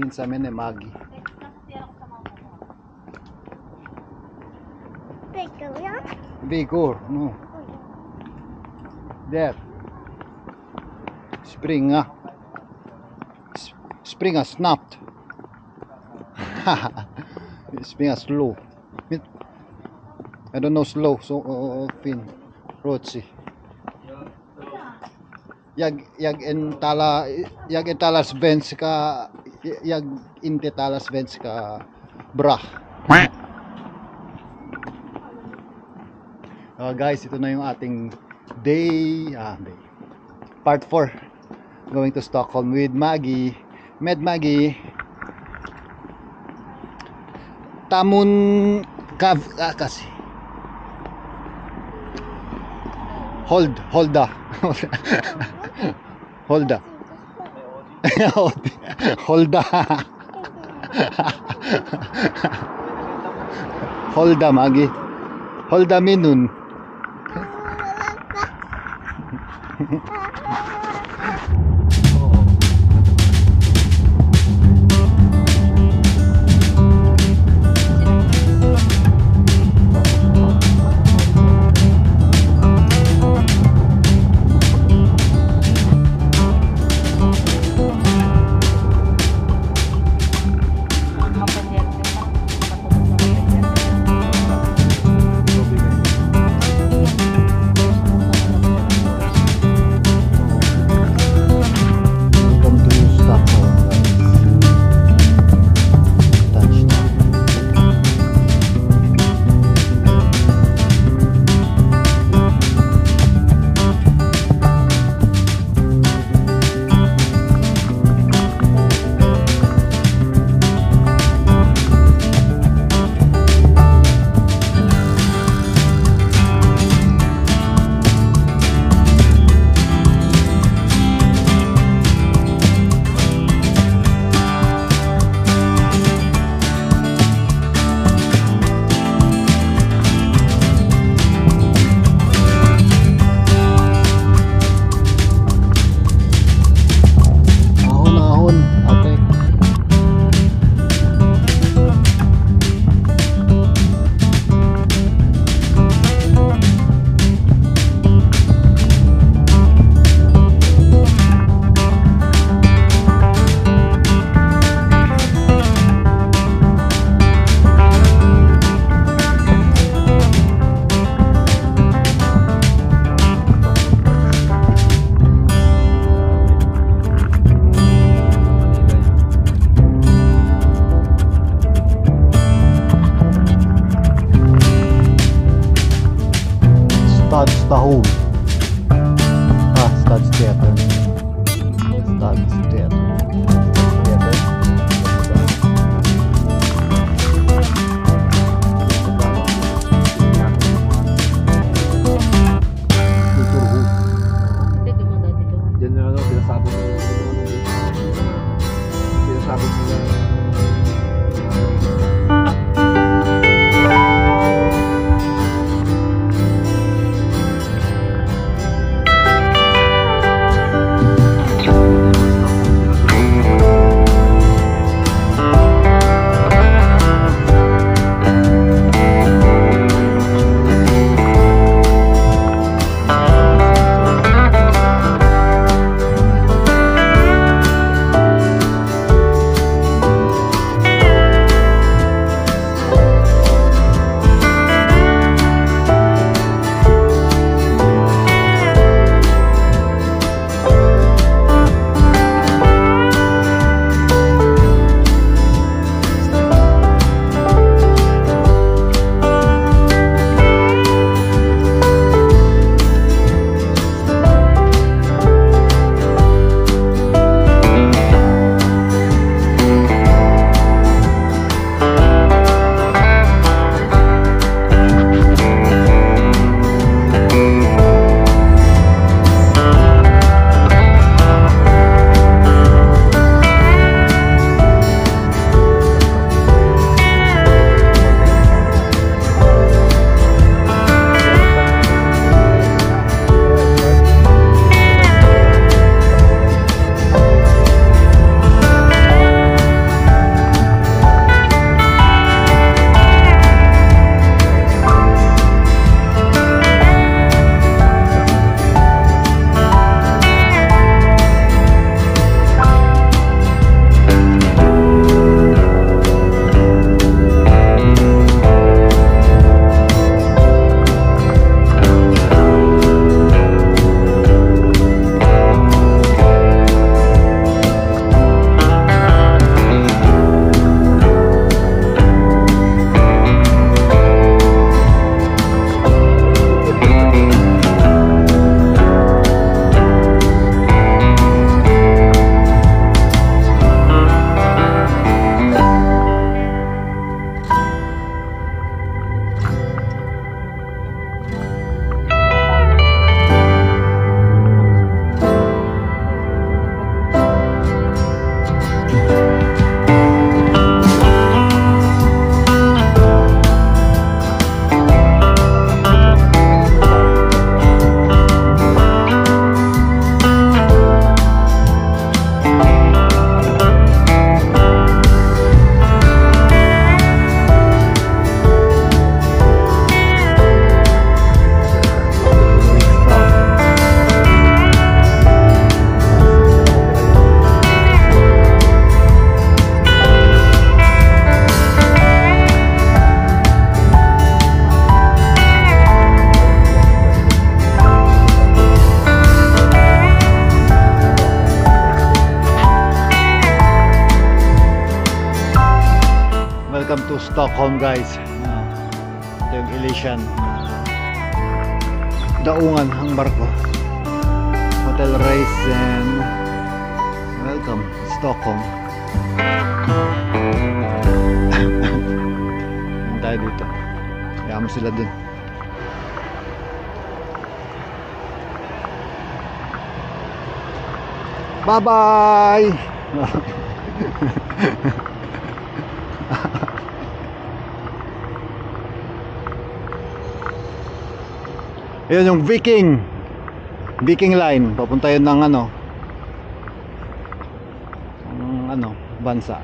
Yun sa amin Magi. Vigor, no. There. Spring snapped. Spring slow. I don't know slow, so fin. Rotsi. Yag entalas Benz ka yag intetalas Benz ka bra. Guys, ito na yung ating day part 4 going to Stockholm with Maggie. Med Maggie Tamun Kav kasi Holda Holda Maggie Holda Minun. Stadstahol. Stadsteatern. Stockholm, guys. Ito yung Elysian. Daungan ang barko. Hotel Reisen. Welcome, Stockholm. Tayo dito. Kaya mo sila dun. Bye-bye! Yun yung Viking line. Papunta yun ng bansa.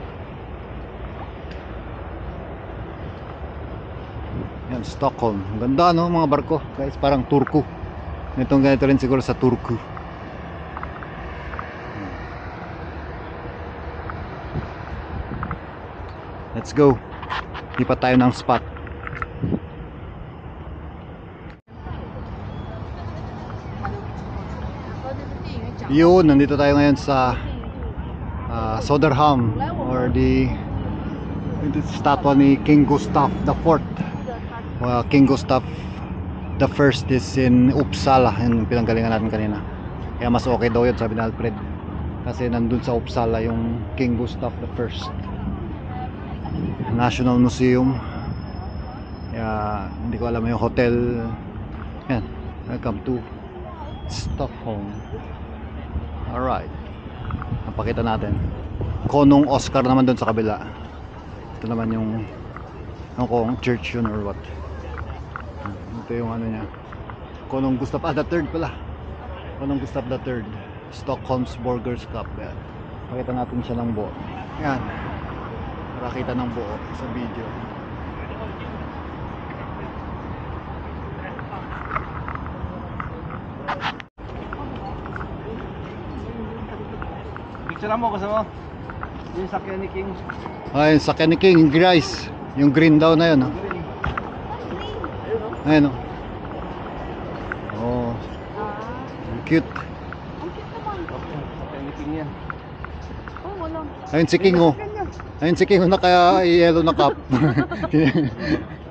Yan, Stockholm. Ang ganda mga barko. Guys, parang Turku. Ganito rin siguro sa Turku. Let's go. Lipat tayo ng spot. Yun, nandito tayo ngayon sa Söderhamn, or the statwa ni King Gustav the Fourth. King Gustav the First is in Uppsala, yung pinanggalingan natin kanina. Kaya mas okay daw yun, sabi ni Alfred, kasi nandun sa Uppsala yung King Gustav the First National Museum. Kaya hindi ko alam yung hotel. Yan, welcome to Stockholm. Alright, napakita natin Konung Oscar naman doon sa kabila. Ito naman yung church yun or what. Ito yung niya, Konung Gustav the Third pala. Konung Gustav the Third, Stockholm's Burgers Cup. Yan, pakita natin siya ng buo. Yan, nakakita ng buo sa video. Picture mo kasama yung sakyan ni King. Ay, yung sakyan ni King, guys. Yung green daw na yun. Ayun. Oh, cute. Ang cute naman. Sakyan ni King yan. Oh, wala. Ayun si King, oh. Ayun si King, naka-yellow na cap.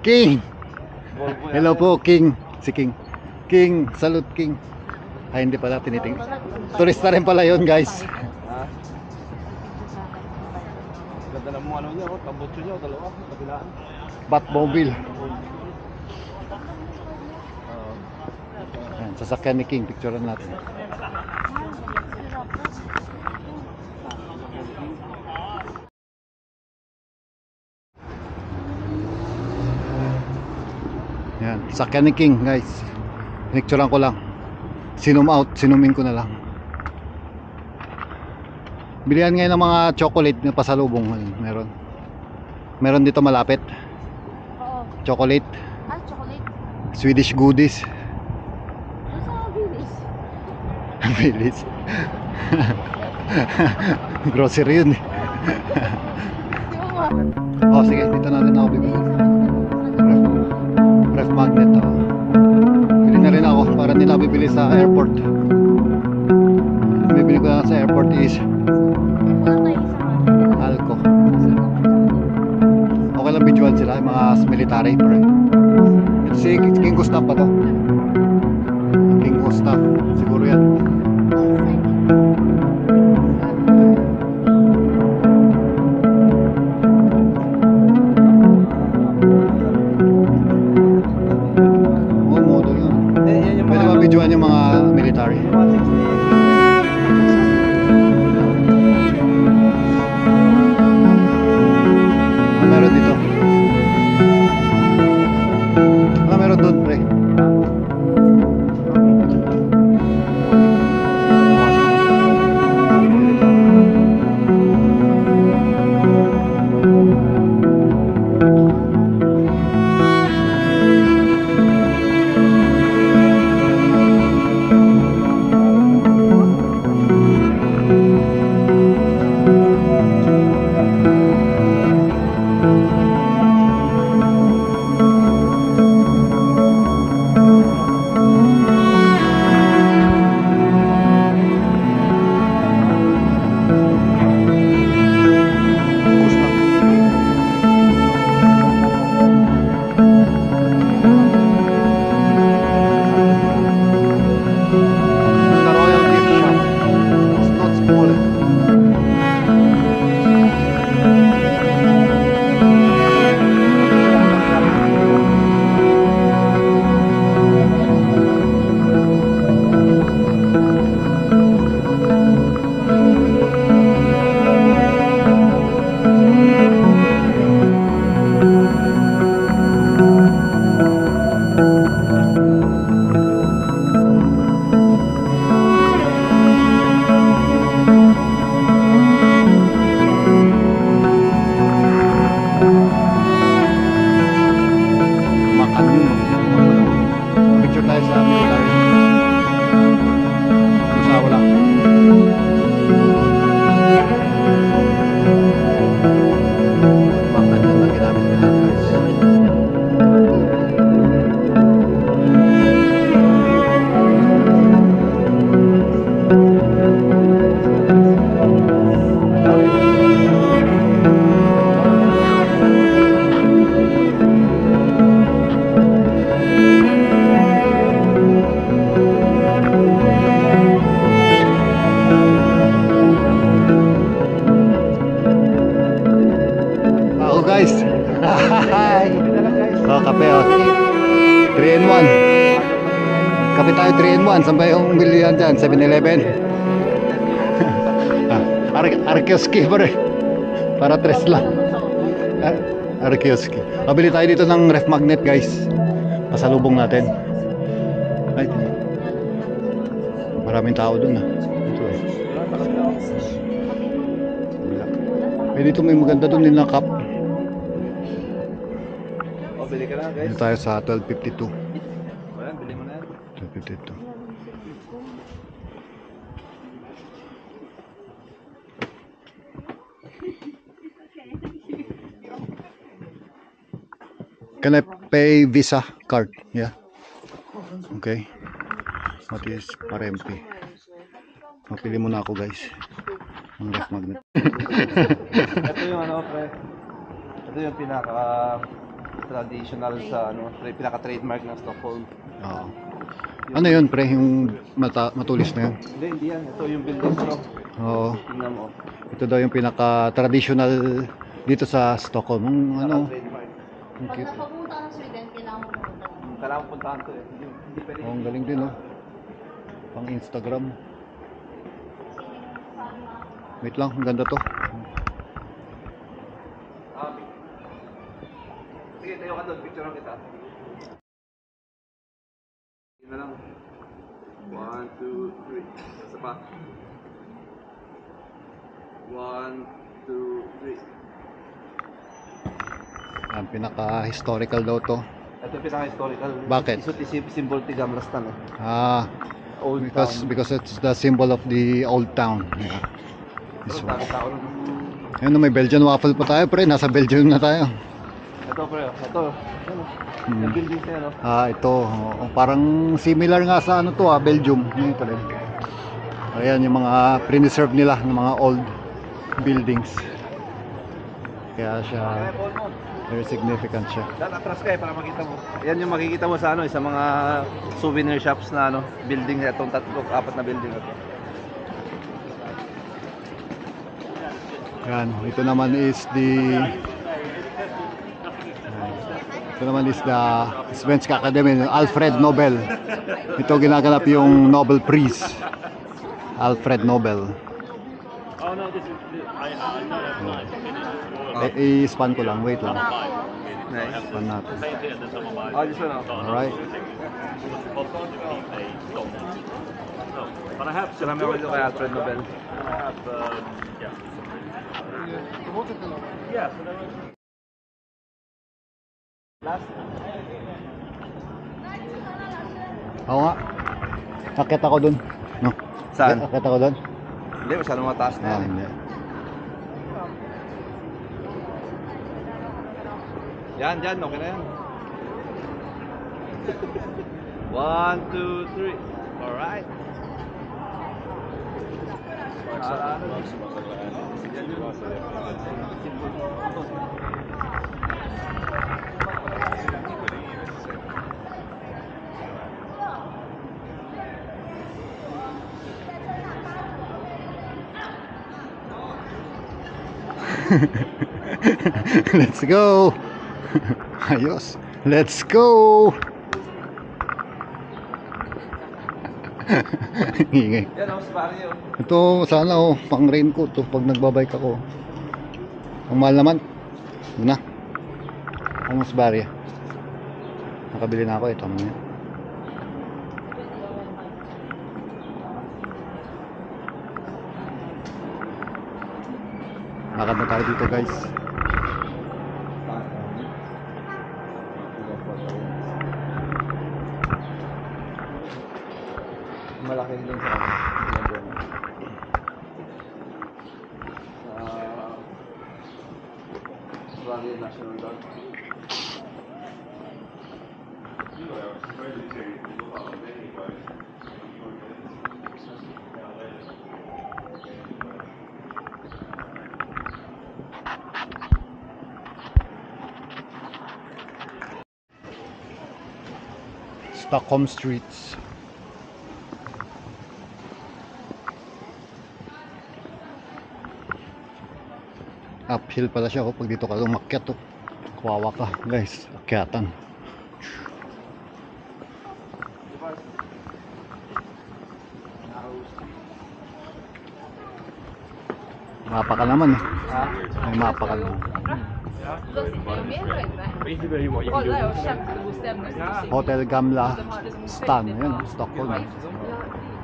King! Hello po, King. Si King. King, salute King. Ay, hindi pala tiniting. Turista rin pala yun, guys. Ha? Ganda ng mga niya, tambotso niya, dalawa, kabilaan. Batmobile. Ayan, sasakyan ni King, picturean natin. Ayan, sasakyan ni King, guys. Picturean ko lang. Sinum out, sinumin ko na lang. Bilihan ngayon ng mga chocolate na pasalubong. Meron dito malapit. Oo. Chocolate, Ah, chocolate. Swedish goodies. Ano sa bilis? Bilis. Grocery yun. Di ba ba? Oh, sige, dito natin ako bibili. Ref magnet, oh. Bili na rin ako para hindi na bibili sa airport. Bibili ko na sa airport is Alco. Okay lang visual sila, yung mga military pre. Ito si King Gustav pa to. King Gustav, siguro yan. Modo yun. Pwede ba videoan yung mga military? Ano meron dito? Ano meron doon, pre? tayo sa military. Usawa lang. Bakit na ginamit nila guys? Ako guys. Hi. Oh, kape oh. 3 in 1. Kape tayo 3 in 1. Saan ba yung bilihan dyan? 7-Eleven? Arkioski pa rin. Para 3 lang. Arkioski. Pabili tayo dito ng ref magnet guys. Pasalubong natin. Ay, maraming tao dun ah. Ito eh. Wala. Eh dito may maganda dun din na cup. O, bili ka na guys. Dito tayo sa 1252. Ayan, bili mo na yan. 1252. Can I pay Visa card? Yeah. Okay. What is Parempi? Mapili muna ako guys. Ang ref magnet. Ito yung ano, pre. Ito yung pinaka traditional sa ano, pinaka-trademark ng Stockholm. Oo. Ano yun pre? Yung matulis na yun? Hindi yan. Ito yung building ko. Oo. Tingnan mo. Ito daw yung pinaka-traditional dito sa Stockholm. Yung ano? Pinaka-trademark. Ang Pag cute. nakapunta ka sa Sweden, kailangan mo pumunta. Kailangan puntahan to eh. Hindi pwede. Oh, ang galing din oh. Pang Instagram. Wait lang, ang ganda to. Sige, tayo ka doon. Picture kita. Sige na lang. 1, 2, 3. Isa pa. 1, 2, 3. Ang pinaka-historical daw to. Ito yung pinaka-historical. Bakit? Symbol ti Gamlastan eh. Ah, Old because it's the symbol of the old town. Yeah. This Pero one. dami tao nun. Ayun, may Belgian waffle pa tayo pre. Nasa Belgium na tayo. Ito pre, ito. Ano? Yung building niya no? Ah, ito. Oo, parang similar nga sa ano to Belgium. Ito rin. Ayan yung mga preserve nila ng mga old buildings. Kaya siya very significant siya. Dan atras ka para makita mo. Yan yung makikita mo sa ano, sa mga souvenir shops na ano, building na itong 3-4 na building na to. Yan, ito naman is the Svenska Academy, Alfred Nobel. Ito ginaganap yung Nobel Prize. Alfred Nobel. I-span ko lang, wait lang. Nice. Span natin. Oh, this one. Alright. But I have some memories kay Alfred Nobel. Oo nga. Akit ako dun. No? Saan? Akit ako dun. Hindi, masyadong mataas na Ah, yan. eh. hindi. Yan, dyan, okay na yan. 1, 2, 3. Alright. Let's go. Ayos. Let's go. Ingay. Yan, ang spari yun. Ito sana pang raincoat to pag nagbabike ako. Ang mahal naman. Muna. Ang mas barya. Nakabili na ako ito muna. Lakad na tayo dito guys. Malaki din sa Australian National Guard. Stockholm streets. Uphill pala siya pag dito ka umakyat to. Kawawa ka guys, akyatan. Mapa ka naman eh. May mapa ka naman. Hotel Gamla Stan, yun, Stockholm.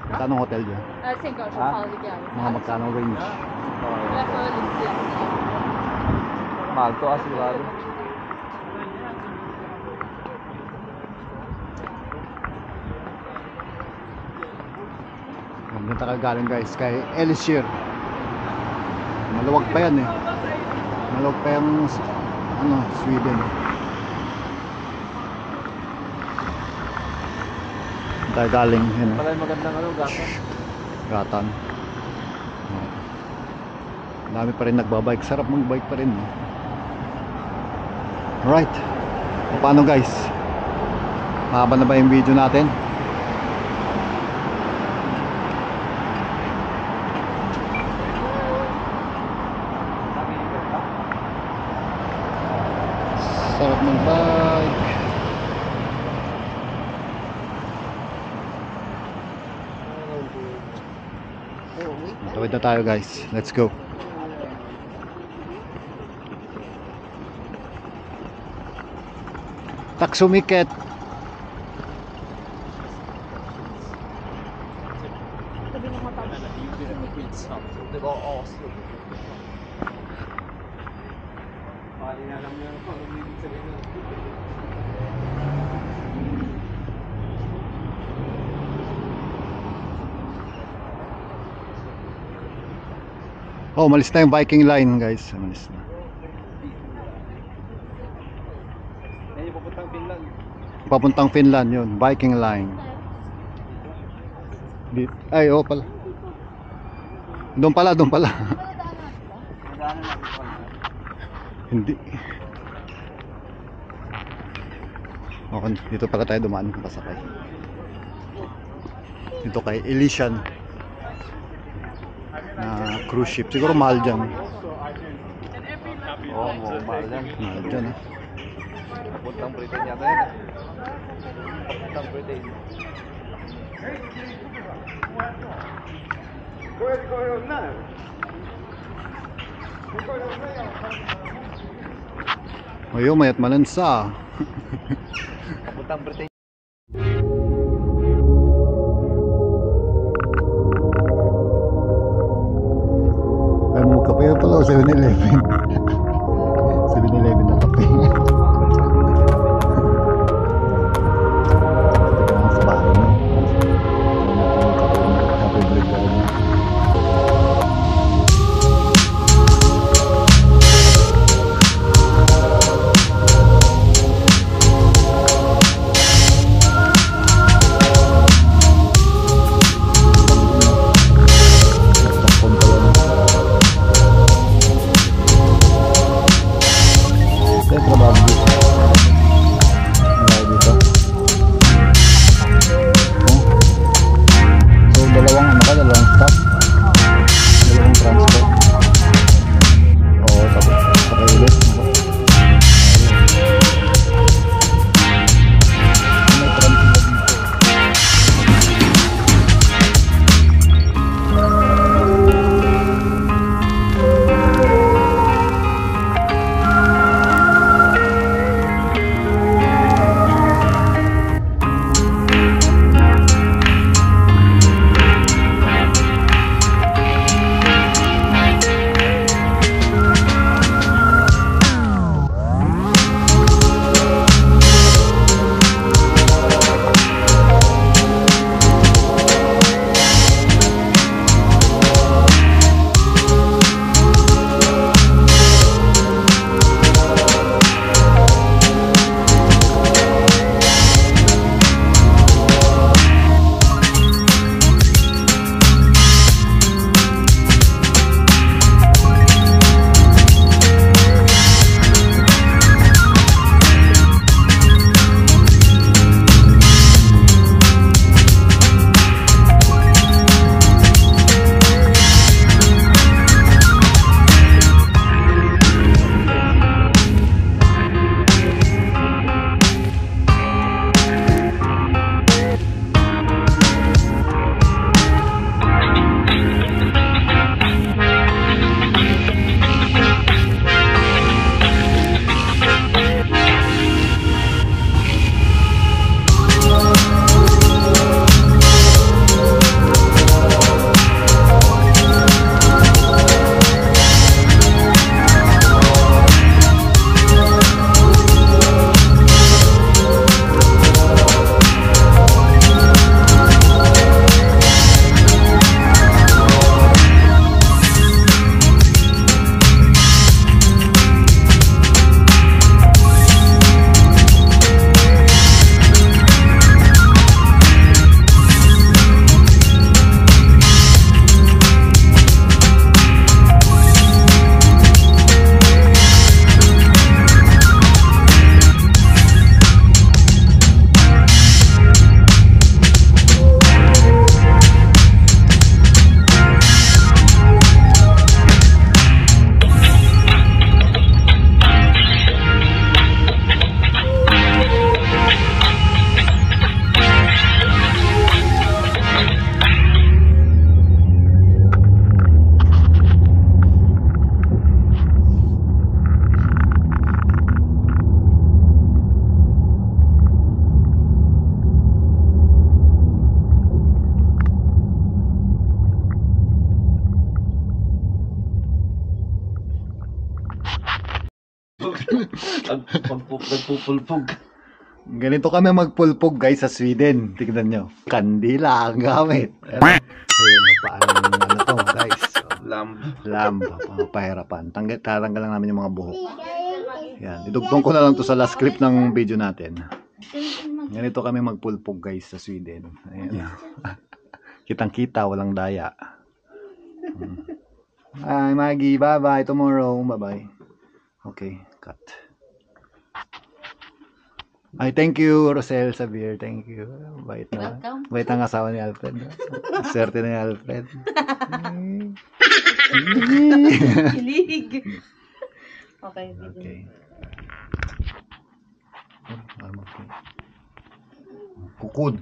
Magkano hotel dyan? Jag tänker att jag aldrig gör. Mga magkano range? Jag får lite hjälp. Mahal to sigurado. Ganda tayo galing guys kay Elysir. Maluwag pa yan eh. Maluwag pa yung ano, Sweden. Tayo galing yun. Pala yung magandang ano, gatan. Gatan. Dami pa rin nagbabike. Sarap magbike pa rin. Alright. O paano guys? Mahaba na ba yung video natin? Sarap ng bike. Tawid na tayo guys. Let's go. Taksumiket. Det var asroligt. Mali na lang yun kung ano ibig sabihin nun. Oh, malis na yung Viking line guys. Malis na. Yan yung papuntang Finland. Papuntang Finland yun. Viking line. Ay, oh pala. Doon pala, doon pala. Nagaanan natin pa. Hindi. Okay, dito pala tayo dumaan pasakay. Dito kay Elysian na cruise ship. Siguro mahal dyan. Oo, mahal yan. Mahal dyan eh. Papuntang Britain yata yan. Papuntang Britain. Ayaw, mayat malansa. Papuntang Britain. Ay, mo kape pala 7-Eleven. 7-Eleven na kape. Sa bahay na. Kape break na rin. Nagpupulpog. Ganito kami magpulpog guys sa Sweden. Tignan nyo. Kandila ang gamit. Ayun, paano ano to guys. Lamb. Pahirapan. Tatanggal lang namin yung mga buhok. Yan. Idugtong ko na lang to sa last clip ng video natin. Ganito kami magpulpog guys sa Sweden. Ayan. Kitang-kita, walang daya. Hi Maggie, bye-bye. Tomorrow, bye-bye. Okay, cut. Ay, thank you, Rosel Sabir. Thank you. Bait na. Welcome. Bait ang asawa ni Alfred. Swerte na ni Alfred. Kilig. Okay, video. Okay. Kukod.